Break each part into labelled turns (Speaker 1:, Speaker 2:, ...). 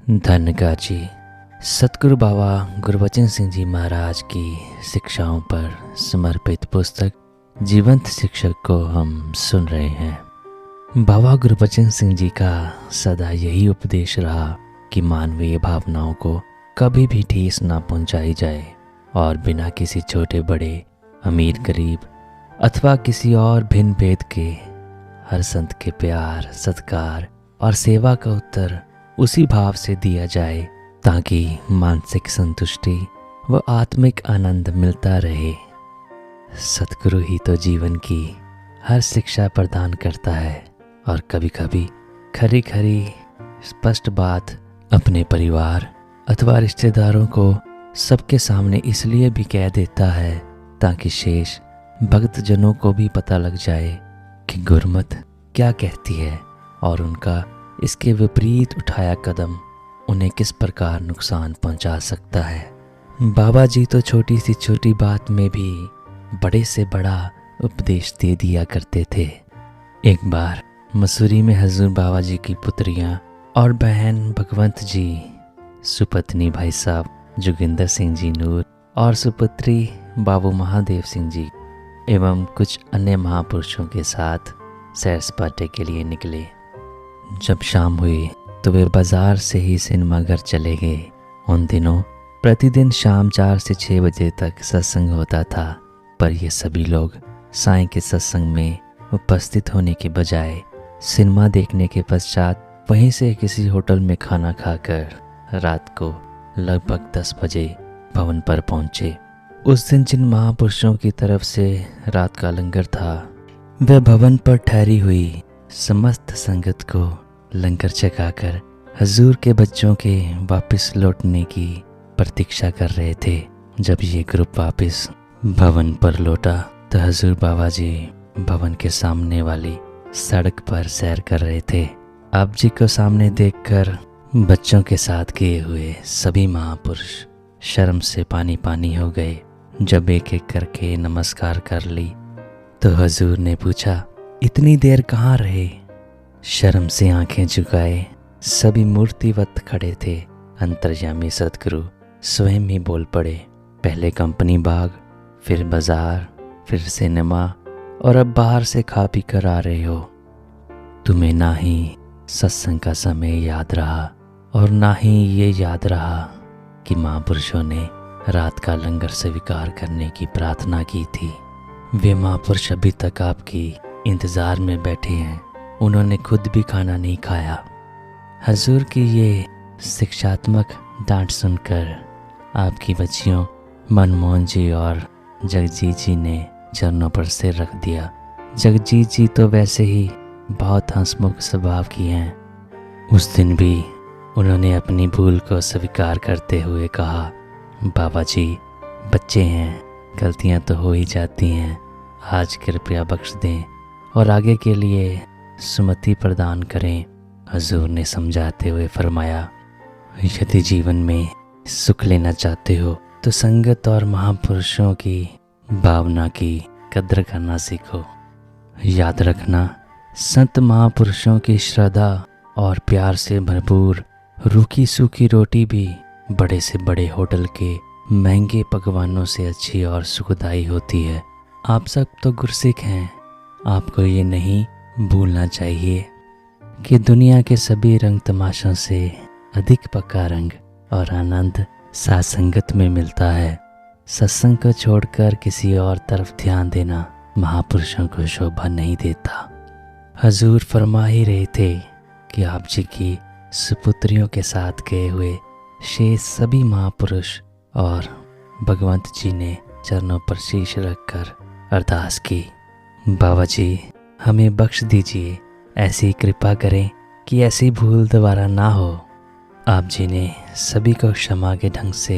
Speaker 1: धनगाजी सतगुरु बाबा गुरबचन सिंह जी महाराज की शिक्षाओं पर समर्पित पुस्तक जीवंत शिक्षक को हम सुन रहे हैं। बाबा गुरबचन सिंह जी का सदा यही उपदेश रहा कि मानवीय भावनाओं को कभी भी ठेस ना पहुंचाई जाए और बिना किसी छोटे बड़े, अमीर गरीब अथवा किसी और भिन्न भेद के हर संत के प्यार, सत्कार और सेवा का उत्तर उसी भाव से दिया जाए ताकि मानसिक संतुष्टि व आत्मिक आनंद मिलता रहे। सतगुरु ही तो जीवन की हर शिक्षा प्रदान करता है और कभी कभी खरी खरी स्पष्ट बात अपने परिवार अथवा रिश्तेदारों को सबके सामने इसलिए भी कह देता है ताकि शेष भक्तजनों को भी पता लग जाए कि गुरमत क्या कहती है और उनका इसके विपरीत उठाया कदम उन्हें किस प्रकार नुकसान पहुंचा सकता है। बाबा जी तो छोटी सी छोटी बात में भी बड़े से बड़ा उपदेश दे दिया करते थे। एक बार मसूरी में हजूर बाबा जी की पुत्रियां और बहन भगवंत जी, सुपत्नी भाई साहब जोगिंदर सिंह जी नूर और सुपुत्री बाबू महादेव सिंह जी एवं कुछ अन्य महापुरुषों के साथ सैर सपाटे के लिए निकले। जब शाम हुई तो वे बाजार से ही सिनेमा घर चले गए। उन दिनों प्रतिदिन शाम 4 से 6 बजे तक सत्संग होता था, पर ये सभी लोग साईं के सत्संग में उपस्थित होने के बजाय सिनेमा देखने के पश्चात वहीं से किसी होटल में खाना खाकर रात को लगभग 10 बजे भवन पर पहुंचे। उस दिन जिन महापुरुषों की तरफ से रात का लंगर था वह भवन पर ठहरी हुई समस्त संगत को लंगर चखाकर हजूर के बच्चों के वापस लौटने की प्रतीक्षा कर रहे थे। जब ये ग्रुप वापस भवन पर लौटा तो हजूर बाबा जी भवन के सामने वाली सड़क पर सैर कर रहे थे। आप जी को सामने देखकर बच्चों के साथ गए हुए सभी महापुरुष शर्म से पानी पानी हो गए। जब एक एक करके नमस्कार कर ली तो हजूर ने पूछा, इतनी देर कहाँ रहे? शर्म से आंखें झुकाए सभी मूर्तिवत खड़े थे। अंतर्यामी सतगुरु स्वयं ही बोल पड़े, पहले कंपनी बाग, फिर बाजार, फिर सिनेमा और अब बाहर से खा पी कर आ रहे हो। तुम्हें ना ही सत्संग का समय याद रहा और ना ही ये याद रहा कि महापुरुषों ने रात का लंगर स्वीकार करने की प्रार्थना की थी। वे महापुरुष अभी तक आपकी इंतज़ार में बैठे हैं, उन्होंने खुद भी खाना नहीं खाया। हजूर की ये शिक्षात्मक डांट सुनकर आपकी बच्चियों मनमोहन जी और जगजीत जी ने चरणों पर सिर रख दिया। जगजीत जी तो वैसे ही बहुत हंसमुख स्वभाव की हैं। उस दिन भी उन्होंने अपनी भूल को स्वीकार करते हुए कहा, बाबा जी बच्चे हैं, गलतियां तो हो ही जाती हैं, आज कृपया बख्श दें और आगे के लिए सुमति प्रदान करें। हजूर ने समझाते हुए फरमाया, यदि जीवन में सुख लेना चाहते हो तो संगत और महापुरुषों की भावना की कद्र करना सीखो। याद रखना, संत महापुरुषों की श्रद्धा और प्यार से भरपूर रूखी सूखी रोटी भी बड़े से बड़े होटल के महंगे पकवानों से अच्छी और सुखदायी होती है। आप सब तो गुरसिख हैं, आपको ये नहीं भूलना चाहिए कि दुनिया के सभी रंग तमाशों से अधिक पक्का रंग और आनंद साथ संगत में मिलता है। सत्संग को छोड़कर किसी और तरफ ध्यान देना महापुरुषों को शोभा नहीं देता। हजूर फरमा ही रहे थे कि आप जी की सुपुत्रियों के साथ गए हुए शेष सभी महापुरुष और भगवंत जी ने चरणों पर शीश रखकर अरदास की, बाबा जी हमें बख्श दीजिए, ऐसी कृपा करें कि ऐसी भूल दोबारा ना हो। आप जी ने सभी को क्षमा के ढंग से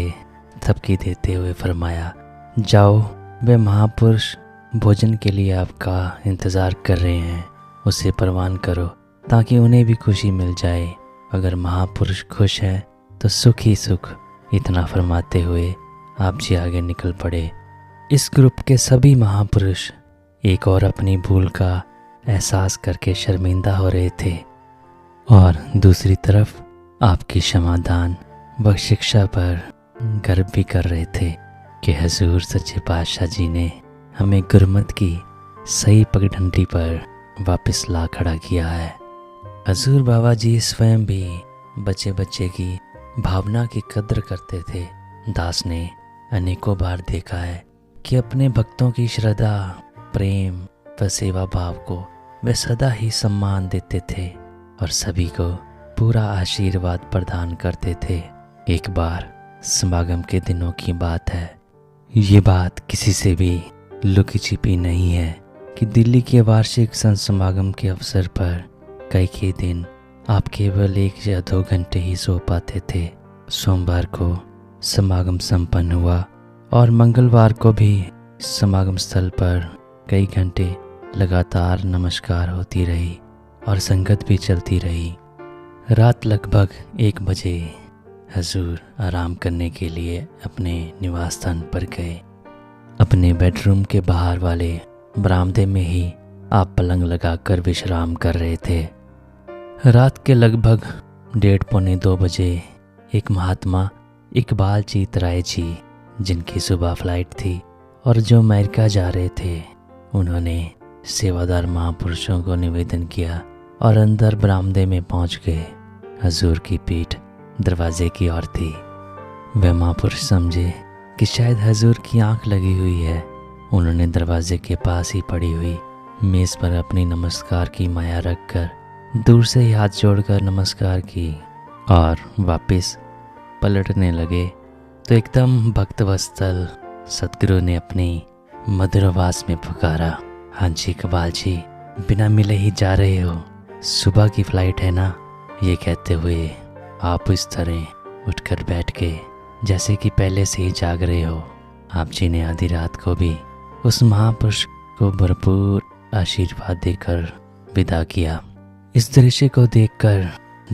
Speaker 1: थपकी देते हुए फरमाया, जाओ, वे महापुरुष भोजन के लिए आपका इंतज़ार कर रहे हैं, उसे प्रवान करो ताकि उन्हें भी खुशी मिल जाए। अगर महापुरुष खुश हैं तो सुख ही सुख। इतना फरमाते हुए आप जी आगे निकल पड़े। इस ग्रुप के सभी महापुरुष एक और अपनी भूल का एहसास करके शर्मिंदा हो रहे थे और दूसरी तरफ आपकी क्षमादान व शिक्षा पर गर्व भी कर रहे थे कि हजूर सच्चे पातशाह जी ने हमें गुरमत की सही पगडंडी पर वापस ला खड़ा किया है। हजूर बाबा जी स्वयं भी बच्चे बच्चे की भावना की कद्र करते थे। दास ने अनेकों बार देखा है कि अपने भक्तों की श्रद्धा, प्रेम व सेवा भाव को वे सदा ही सम्मान देते थे और सभी को पूरा आशीर्वाद प्रदान करते थे। एक बार समागम के दिनों की बात है, ये बात किसी से भी लुकी छिपी नहीं है कि दिल्ली के वार्षिक संत समागम के अवसर पर कई दिन आप केवल 1 या 2 घंटे ही सो पाते थे। सोमवार को समागम संपन्न हुआ और मंगलवार को भी समागम स्थल पर कई घंटे लगातार नमस्कार होती रही और संगत भी चलती रही। रात लगभग 1 बजे हजूर आराम करने के लिए अपने निवास स्थान पर गए। अपने बेडरूम के बाहर वाले बरामदे में ही आप पलंग लगाकर विश्राम कर रहे थे। रात के लगभग 1:30-2 बजे एक महात्मा इकबाल जीत राय जी, जिनकी सुबह फ्लाइट थी और जो अमेरिका जा रहे थे, उन्होंने सेवादार महापुरुषों को निवेदन किया और अंदर बरामदे में पहुंच गए। हजूर की पीठ दरवाजे की ओर थी। वह महापुरुष समझे कि शायद हजूर की आंख लगी हुई है। उन्होंने दरवाजे के पास ही पड़ी हुई मेज पर अपनी नमस्कार की माया रखकर दूर से ही हाथ जोड़कर नमस्कार की और वापस पलटने लगे तो एकदम भक्तवत्सल सतगुरु ने अपनी मधुर आवाज में पुकारा, हाँ जी इकबाल जी, बिना मिले ही जा रहे हो? सुबह की फ्लाइट है ना? ये कहते हुए आप इस तरह उठकर बैठ गए जैसे कि पहले से ही जाग रहे हो। आप जी ने आधी रात को भी उस महापुरुष को भरपूर आशीर्वाद देकर विदा किया। इस दृश्य को देखकर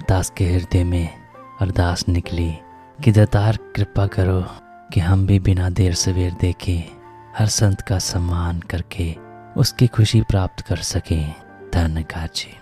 Speaker 1: दास के हृदय में अरदास निकली कि दातार कृपा करो कि हम भी बिना देर सवेर देखे हर संत का सम्मान करके उसकी खुशी प्राप्त कर सकें। धन्यवाद जी।